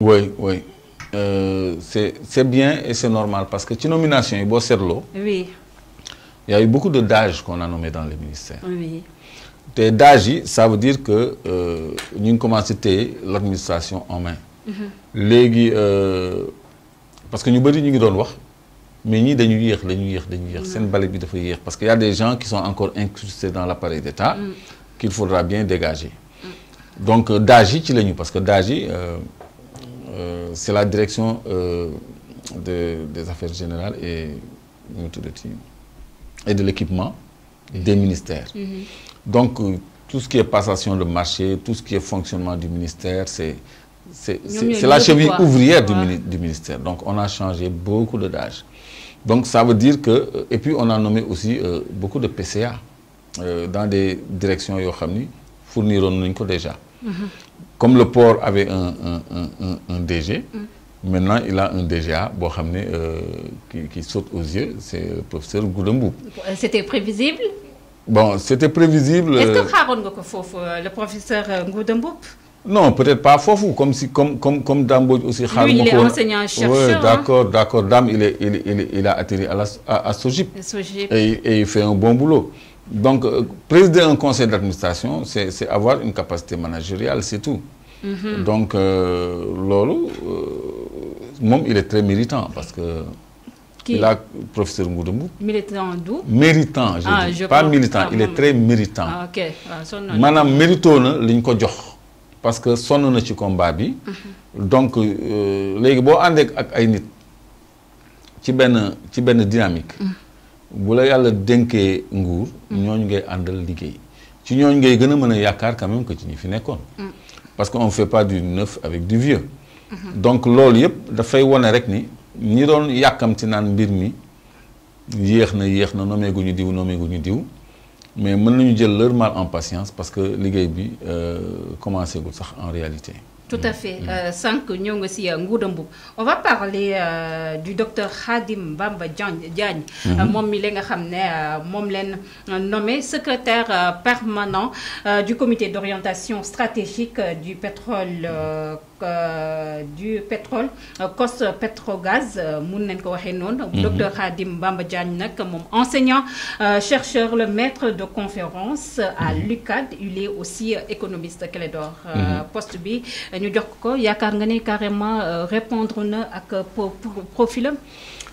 Oui, oui. C'est bien et c'est normal parce que ci nomination yi boo seetloo. Oui. Il y a eu beaucoup de DAGE qu'on a nommés dans le ministère. Oui. Te DAGE, ça veut dire que nous avons commencé l'administration en main. Légui, parce que nous avons dit que mais nous avons parce qu'il y a des gens qui sont encore incrustés dans l'appareil d'État qu'il faudra bien dégager. Donc DAGE, parce que DAGE, c'est la direction des affaires générales et de l'équipement des ministères. Donc, tout ce qui est passation de marché, tout ce qui est fonctionnement du ministère, c'est la cheville ouvrière du ministère. Donc, on a changé beaucoup de DAGE. Donc, ça veut dire que... Et puis, on a nommé aussi beaucoup de PCA dans des directions fourniront déjà. Comme le port avait un DG, maintenant, il a un DGA qui saute aux yeux, c'est le professeur Goudembou. C'était prévisible? Bon, c'était prévisible. Est-ce que le professeur Goudembou? Non, peut-être pas faux, comme Dambo aussi. Lui, il est enseignant-chercheur. Oui, d'accord. Dame, il a atterri à Sogip. Et il fait un bon boulot. Donc, présider un conseil d'administration, c'est avoir une capacité managériale, c'est tout. Donc, Lolo, il est très méritant parce que... Qui? Il a professeur Ngoudembou. Militant d'où? Méritant, je dis. Pas militant, il est très méritant. Ah, ok. Madame mérito na liñ ko jox parce que sonn na ci combat bi. Donc légui bo andé ak ay nit ci ben dynamique. Bu la yalla denké nguur, ñooñu ngay andal liggéey. Ci ñooñu ngay gëna mëna yakar quand même que ci ñi fi nekkoon. Parce qu'on fait pas du neuf avec du vieux. Donc lool yépp da fay woné rek ni ñi doon yàkkamti naan mbir mi yéex na nommé guñu diw mais mën nañu jël leur mal en patience parce que liggéey bi commencé gul sax en réalité. Tout à fait. Sans que nous aussi on va parler du docteur Khadim Bamba Diagne. Nommé secrétaire permanent du comité d'orientation stratégique du pétrole. COS Petrogaz docteur Khadim Bamba Diagne enseignant chercheur, le maître de conférence à l'UCAD. Il est aussi économiste Clédor poste bi ñu jox ko yaakaar nga ne carrément répondre na ak profilam.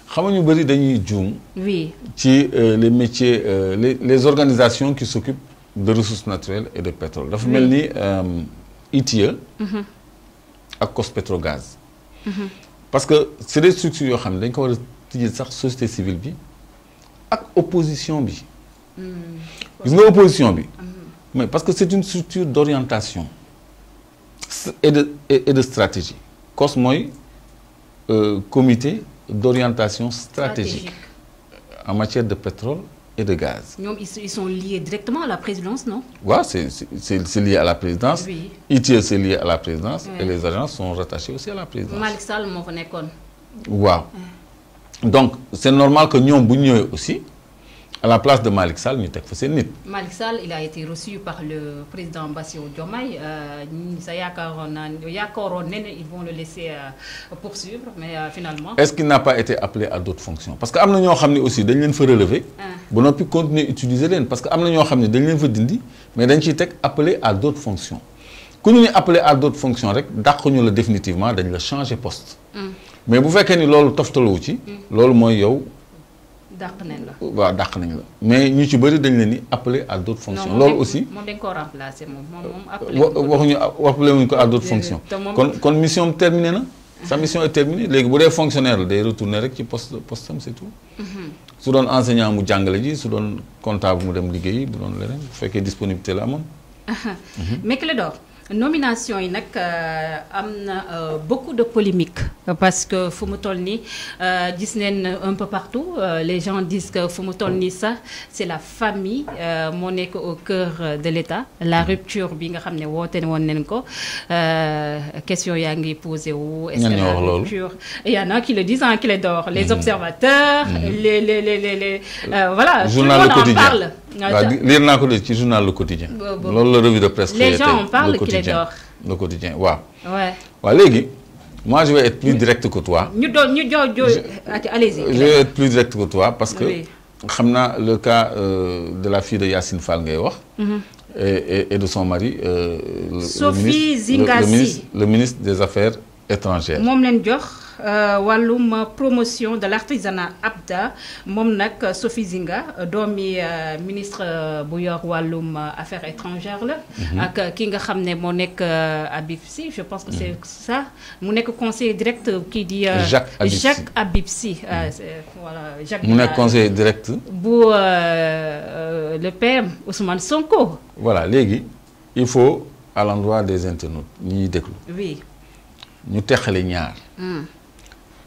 Xam nga ñu bari dañuy juum. Oui. Ci les métiers les organisations qui s'occupent de ressources naturelles et de pétrole. Dafa melni ITIE ak COS Petrogaz. Parce que c'est des structures yoo xam ne dañ ko war a tijjel sax société civile bi ak opposition bi. Gis nga opposition bi. Mais parce que c'est une structure d'orientation et de stratégie. COS mooy comité d'orientation stratégique en matière de pétrole et de gaz. Ils sont liés directement à la présidence, non? Oui, c'est lié à la présidence. Oui. ITIE, c'est lié à la présidence. Oui. Et les agences sont rattachées aussi à la présidence. Malick Sall moo fa nekkoon. Wow. Donc, c'est normal que nous, aussi, à la place de Malick Sall, nous avons fait nit. Malick Sall, il a été reçu par le président Bassirou Diomaye. Ils vont le laisser poursuivre, mais finalement... Est-ce qu'il n'a pas été appelé à d'autres fonctions? Parce que nous savons aussi qu'ils ont relever, on a pu continuer à utiliser les. Parce que nous savons qu'ils ont dindi, mais ils ont appelé à d'autres fonctions. Quand nous appelé à d'autres fonctions, nous définitivement de changer de poste. Mais vous faites que nous avons fait mais nous avons appelé à d'autres fonctions. Non, aussi. Remplacer. Appelé à d'autres fonctions. Quand mission terminée, sa mission est terminée. Les fonctionnaires de retourner avec le poste, c'est tout. Si on enseignant mu jàngale ji, si on comptable mu dem liggéey, bu doon leneen, bu fekkee disponibilité la amoon. Mais Clédor, nomination yi nak amna beaucoup de polémiques parce que fu mu toll ni gis neen un peu partout les gens disent que fu mu toll ni ça c'est la famille moo nekk au cœur de l'État. La rupture bi nga xamné woote woon nañ ko question yaa ngi posé wu est-ce que la rupture il y en a qui le disent en Clédor les observateurs les voilà tout le monde en parle. Lire naa ko ci journal Le Quotidien. Loolu la revue de presse. Les gens en parlent Clédor. Le Quotidien waaw. Ouais. Waaw léegi moi je vais être plus direct que toi. Allez-y. Je vais être plus direct que toi parce que Oui. xam naa le cas de la fille de Yacine Fall ngay wax. Et de son mari. Sophie Zingassi, le ministre des Affaires étrangères. moom leen jox wàllum promotion de l'artisanat Abda moom nag Sophie Zinga doomi ministre bu yor wàllum affaires étrangères la. ak ki nga xam ne moo nekk Habib Sy, je pense que c'est ça mu nekk conseiller direct kii di. Jacques Habib Sy. Voilà Jacques. mu nekk conseiller direct. bu le PM Ousmane Sonko. Voilà léegi il faut à l'endroit des internautes ñuy déglu. Oui. ñu teqale ñaar.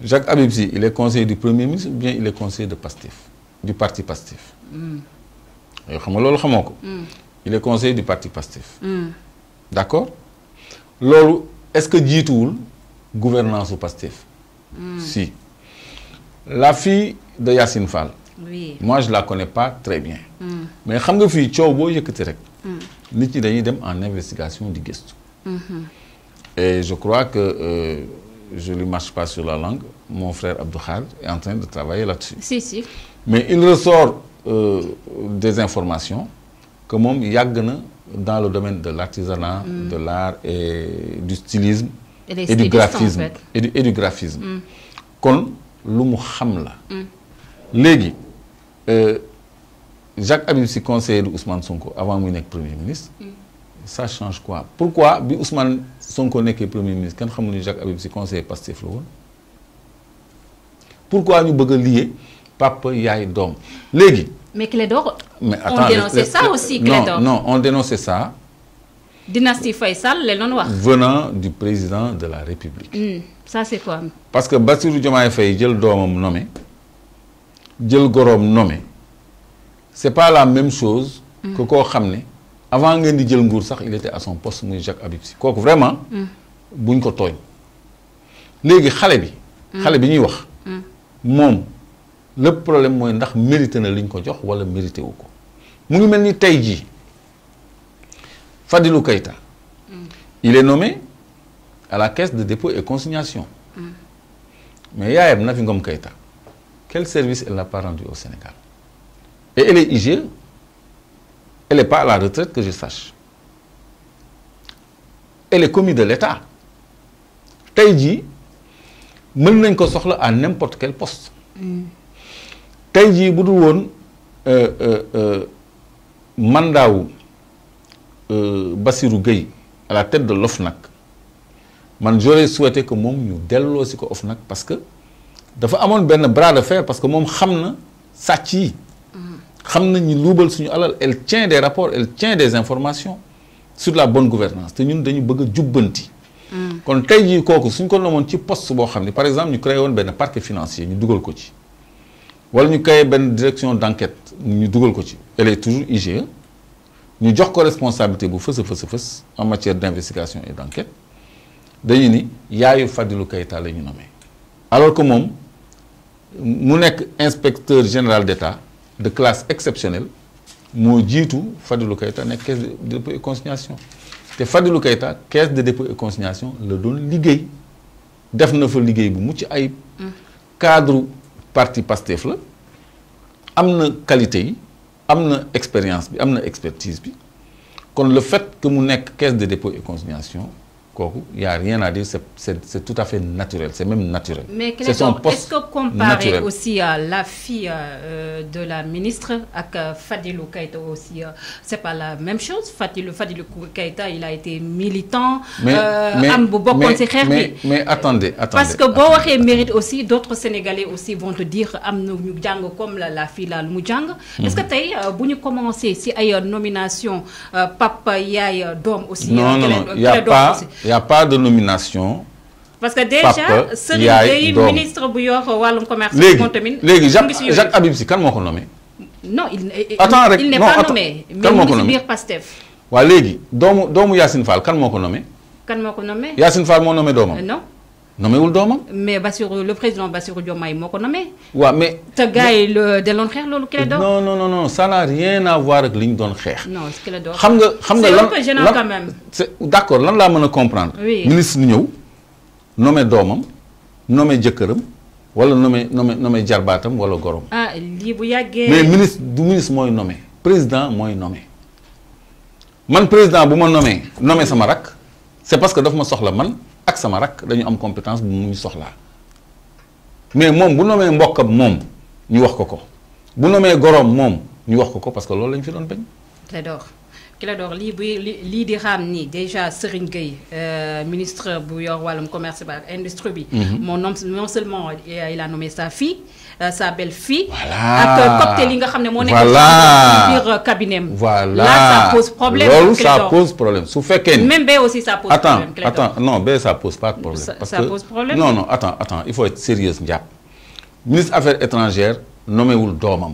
Jacques Habib Sy il est conseiller du premier ministre ou bien il est conseiller de Pastef du parti Pastef. yoo xam nga loolu xamoo ko. il est conseiller du parti Pastef. d'accord loolu est-ce que jiituwul gouvernance su Pastef. Si la fille de Yacine Fall. Oui. Moi je la connais pas très bien. mais xam nga fii coow boo yëkkati rek. nit ñi dañuy dem en investigation di gëstu. Et je crois que je lui marche pas sur la langue. Mon frère Abdou Khadre est en train de travailler là-dessus. Si. Mais il ressort des informations que moom yàgg na dans le domaine de l'artisanat, de l'art et du stylisme et du graphisme. Et du graphisme. Kon lu mu xam la. Léegi Jacques Habib Sy conseiller de Ousmane Sonko avant muy nekk Premier ministre. Ça change quoi? Pourquoi bi Ousmane Sonko nekkee Premier ministre kenn xamul ni Jacques Habib Sy conseiller Pastef la woon? Pourquoi ñu bëgg a lier papa yaay doom léegi? Mais Clédor, mais attends, on dénonçait ça aussi, Clédor. Non, on dénonçait ça. Dynastie Faisal, les non-noirs. Venant du président de la République. Ça c'est quoi? Parce que Bassirou Diomaye Faye jël doomam nommé jël goroom nommé c'est pas la même chose que koo xam ne avant ngeen di jël nguur sax il était à son poste muy Jacques Habib Sy kooku vraiment buñ ko tooñ léegi xale bi ñuy wax moom le problème mooy ndax mérité na liñ ko jox wala mérité wu ko mu ngi mel ni tey jii Fadilou Keïta il est nommé à la caisse de dépôt et consignation mais yaayam Nafi Ngom Keïta quel service elle n'a pas rendu au Sénégal et elle est IGE. Elle n'est pas à la retraite que je sache. Elle est commis de l'État. Tey jii mën nañ ko soxla à n'importe quel poste. Tey jii bu dul woon mandat wu Bassirou Gueye à la tête de l'OFNAC man j'aurais souhaité que moom ñu delloo si ko OFNAC parce que dafa amoon benn bras de fer parce que moom xam na sàcc yi. xam nañ ni luubal suñu alal elle tient des rapports elle tient des informations sur la bonne gouvernance te ñun dañu bëgg a jubbanti. kon tey jii kooku suñ ko nomoon ci poste boo xam ne par exemple ñu créé woon benn parquet financier ñu dugal ko ci wala ñu créé benn direction d'enquête ñu dugal ko ci elle est toujours IGE ñu jox ko responsabilité bu fës a fës en matière d'investigation et d'enquête dañu ni yaayu Fadilou Keïta la ñu nommé alors que moom mu nekk inspecteur général d'État de classe exceptionnelle moo jiitu Fadilou Keïta nekk caisse de dépôt et consignation te Fadilou Keïta caisse de dépôt et consignation la doon liggéey def na fa liggéey bu mucc ayib cadre parti Pastef la am na qualité yi am na expérience bi am na expertise bi kon le fait que mu nekk caisse de dépôt et consignation kooku y a rien à dire c'est tout à fait naturel c'est même naturel. Mais c'est son poste est-ce que comparer naturel. Aussi la fille de la ministre ak Fadilou Keïta aussi c'est pas la même chose Fadilou Keïta il a été militant. am bu bokkoon ci xeex bi mais attendez. parce que boo waxee mérite aussi d'autres Sénégalais aussi vont te dire am na ñu jàng comme la fille la lu mu jàng. est-ce que tey bu ñu commencé ci ay nomination papa yaay doom aussi. non il y a pas de nomination. parce que déjà Serigne Gueye ministre bu yor wàllum commerce. léegi Jacques Habib Sy kan moo ko nommé. non il n'est pas nommé. mais mu ngi ci biir Pastef. waaw léegi doomu Yacine Fall kan moo ko nommé. kan moo ko nommé. Yacine Fall moo nommé doomam. non. nommé wul doomam. mais le président Bassirou Diomaye moo ko nommé. waaw mais. te gars yi daloon xeex loolu Clédor. non ça n'a rien à voir ak li ñu doon xeex. non Clédor. xam nga c'est un peu gênant quand même. c'est d'accord lan laa mën a comprendre. oui ministre ñëw nommé doomam nommé jëkkëram wala nommé jarbaatam wala gorom. ah lii bu yàggee. mais ministre mooy nommé président mooy nommé man président bu ma nommé sama rakk c'est parce que daf ma soxla man ak sama rakk dañu am compétence bu mu ñu soxlaa mais moom bu nommé mbokkam moom ñu wax ko bu nommé gorom moom ñu wax ko parce que loolu lañu fi doon bañ. Clédor lii di xam ni déjà Serigne Gueye ministre bu yor wàllum commerce ba ak industrie bi. non seulement il a nommé sa fille sa belle-fille. voilà ak cocktail yi nga xam ne moo nekk. voilà ci biir cabinet am. voilà là ça pose problème. loolu ça pose problème su fekkee ni. même bee aussi ça pose problème. attends non bee ça pose pas de problème. parce que pose problème. non attends il faut être sérieux njàpp. ministre affaires étrangères nommé wul doomam.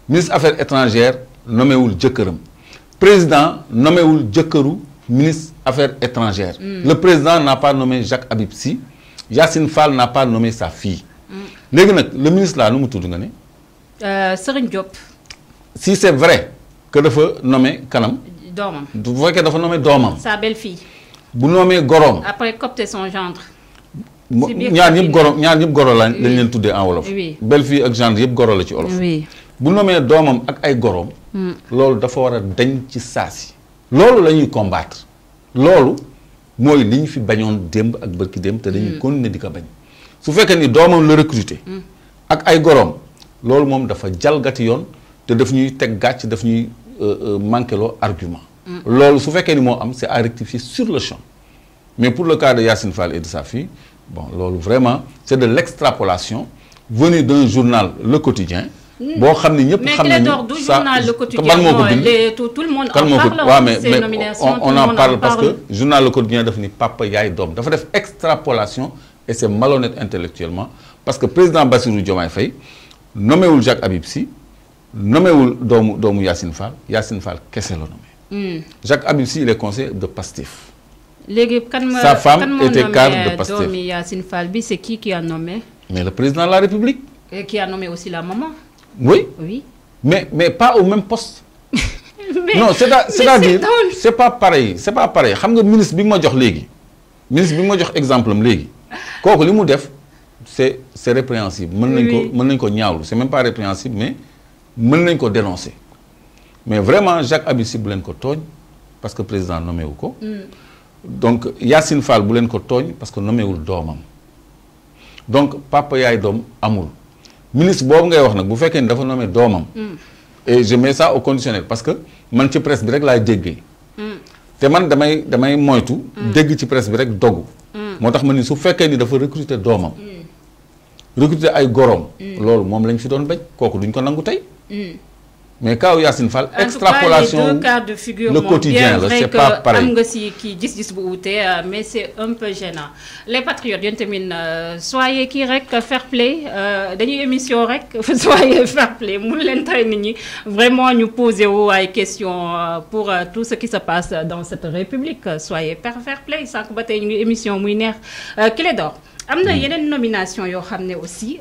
ministre affaires étrangères nommé wul jëkkëram. président nommé wul jëkkëru ministre affaires étrangères. Le président n'a pas nommé Jacques Habib Sy. Yacine Fall n'a pas nommé sa fille. léegi nag le ministre là nu mu tudd nga ne. Serigne Diop. si c'est vrai que dafa nommé kanam. doomam bu fekkee dafa nommé doomam. sa belle-fille. bu nommé gorom. après copté son gendre. ñaar ñëpp goro lañ leen tuddee en wolof. oui belle-fille ak gendre yëpp goro la ci wolof. oui bu nommé doomam ak ay gorom. loolu dafa war a dañ ci saasi. loolu la ñuy combattre. loolu mooy li ñu fi bañoon démb ak bërki démb te dañuy continuer di ko bañ. su fekkee ni doomam la recruter. ak ay gorom. loolu moom dafa jalgati yoon te daf ñuy teg gàcc daf ñuy manqué loo argument. loolu su fekkee ni moo am c'est à rectifier sur le champ. mais pour le cas de Yacine Fall et de sa fille bon loolu vraiment c'est de l'extrapolation venue d'un journal Le Quotidien. boo xam ne ñëpp xam nañu mais journal Le Quotidien ban moo ko bind tout le monde en parle. mais on en parle parce que journal Le Quotidien daf ni papa yaay doom dafa def extrapolation et c'est malhonnête intellectuellement parce que président Bassirou Diomaye Faye nommé wul Jacques Habib Sy nommé wul doomu Yacine Fall kese la nommé. Jacques Habib Sy il est conseiller de Pastef. léegi sa femme était cadre de Pastef. doomi Yacine Fall bi c'est qui a nommé. mais le président de la République. et qui a nommé aussi la maman. oui mais pas au même poste. non c'est-à-dire c'est pas pareil xam nga ministre bi nga ma jox léegi ministre bi nga ma jox exemple am léegi kooku li mu def c'est répréhensible mën nañ ko ñaawlu c'est même pas répréhensible mais mën nañ ko dénoncer mais vraiment Jacques Habib Sy bu leen ko tooñ parce que président nommé wu ko donc Yacine Fall bu leen ko tooñ parce que nommé wul doomam donc papa yaay doom amul ministre boobu ngay wax nag bu fekkee ni dafa nommé doomam et je mets ça au conditionnel parce que man ci presse bi rek laay déggee te man damay moytu dégg ci presse bi rek dogu moo tax ma ni su fekkee ni dafa recruter doomam recruter ay gorom loolu moom lañ fi doon bañ kooku duñ ko nangu tey mais kaw Yacine Fall extrapolation les deux cas de figure Le Quotidien la c'est pas pareil am nga si kii gis-gis bu wuute mais c'est un peu gênant les patriotes yéen tamit soyez kii rek fair play dañuy émission rek soyez fair play mun leen tere nit ñi vraiment ñu poser wu ay questions pour tout ce qui se passe dans cette république soyez fair play sànq ba tey ñu ngi émission muy neex Clédor am na yeneen nomination yoo xam ne aussi